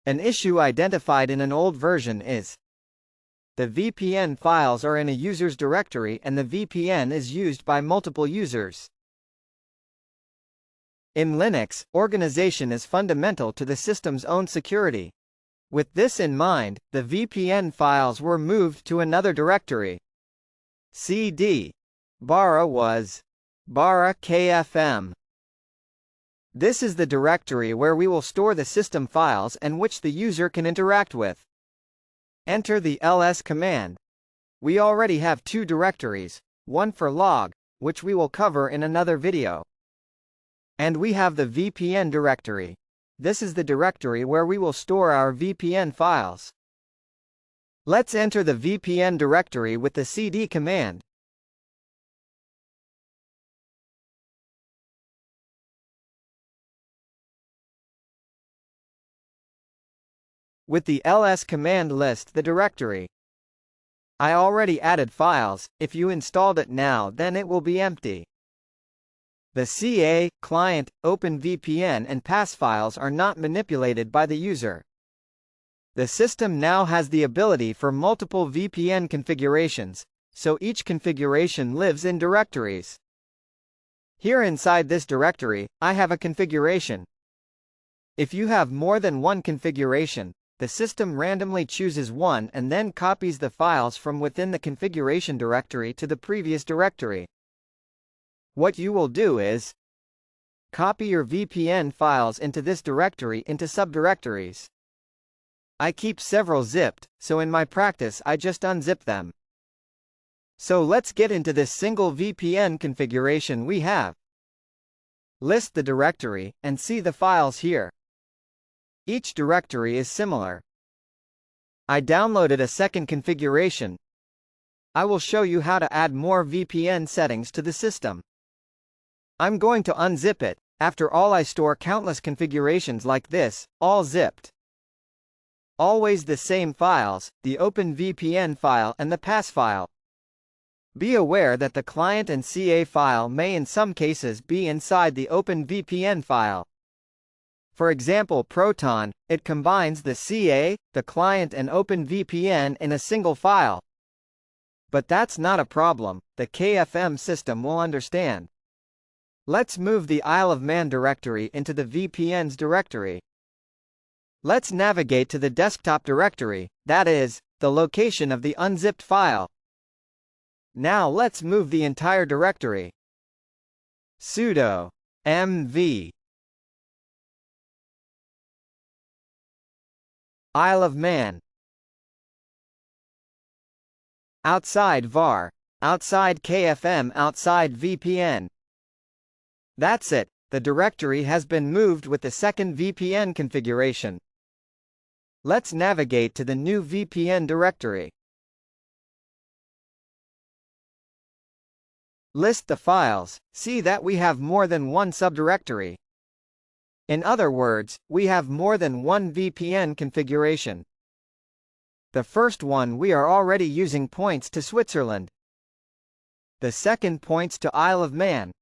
An issue identified in an old version is the VPN files are in a user's directory and the VPN is used by multiple users. In Linux, organization is fundamental to the system's own security. With this in mind, the VPN files were moved to another directory. cd barra was barra kfm. This is the directory where we will store the system files and which the user can interact with. Enter the ls command. We already have two directories, one for log, which we will cover in another video. And we have the VPN directory. This is the directory where we will store our VPN files. Let's enter the VPN directory with the cd command. With the ls command list the directory. I already added files. If you installed it now, then it will be empty. The CA, client, OpenVPN and pass files are not manipulated by the user. The system now has the ability for multiple VPN configurations, so each configuration lives in directories. Here inside this directory, I have a configuration. If you have more than one configuration, the system randomly chooses one and then copies the files from within the configuration directory to the previous directory. What you will do is copy your VPN files into this directory into subdirectories. I keep several zipped, so in my practice I just unzip them. So let's get into this single VPN configuration we have. List the directory, and see the files here. Each directory is similar. I downloaded a second configuration. I will show you how to add more VPN settings to the system. I'm going to unzip it. After all, I store countless configurations like this, all zipped. Always the same files, the OpenVPN file and the pass file. Be aware that the client and CA file may in some cases be inside the OpenVPN file. For example, Proton, it combines the CA, the client and OpenVPN in a single file. But that's not a problem, the KFM system will understand. Let's move the Isle of Man directory into the VPN's directory. Let's navigate to the desktop directory, that is, the location of the unzipped file. Now let's move the entire directory. Sudo mv Isle of Man. Outside var. Outside KFM. Outside VPN. That's it, the directory has been moved with the second VPN configuration. Let's navigate to the new VPN directory. List the files, see that we have more than one subdirectory. In other words, we have more than one VPN configuration. The first one we are already using points to Switzerland. The second points to Isle of Man.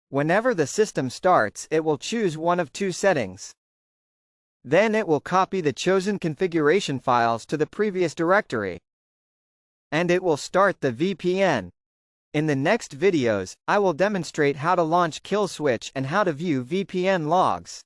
Whenever the system starts, it will choose one of two settings. Then it will copy the chosen configuration files to the previous directory. And it will start the VPN. In the next videos, I will demonstrate how to launch Kill Switch and how to view VPN logs.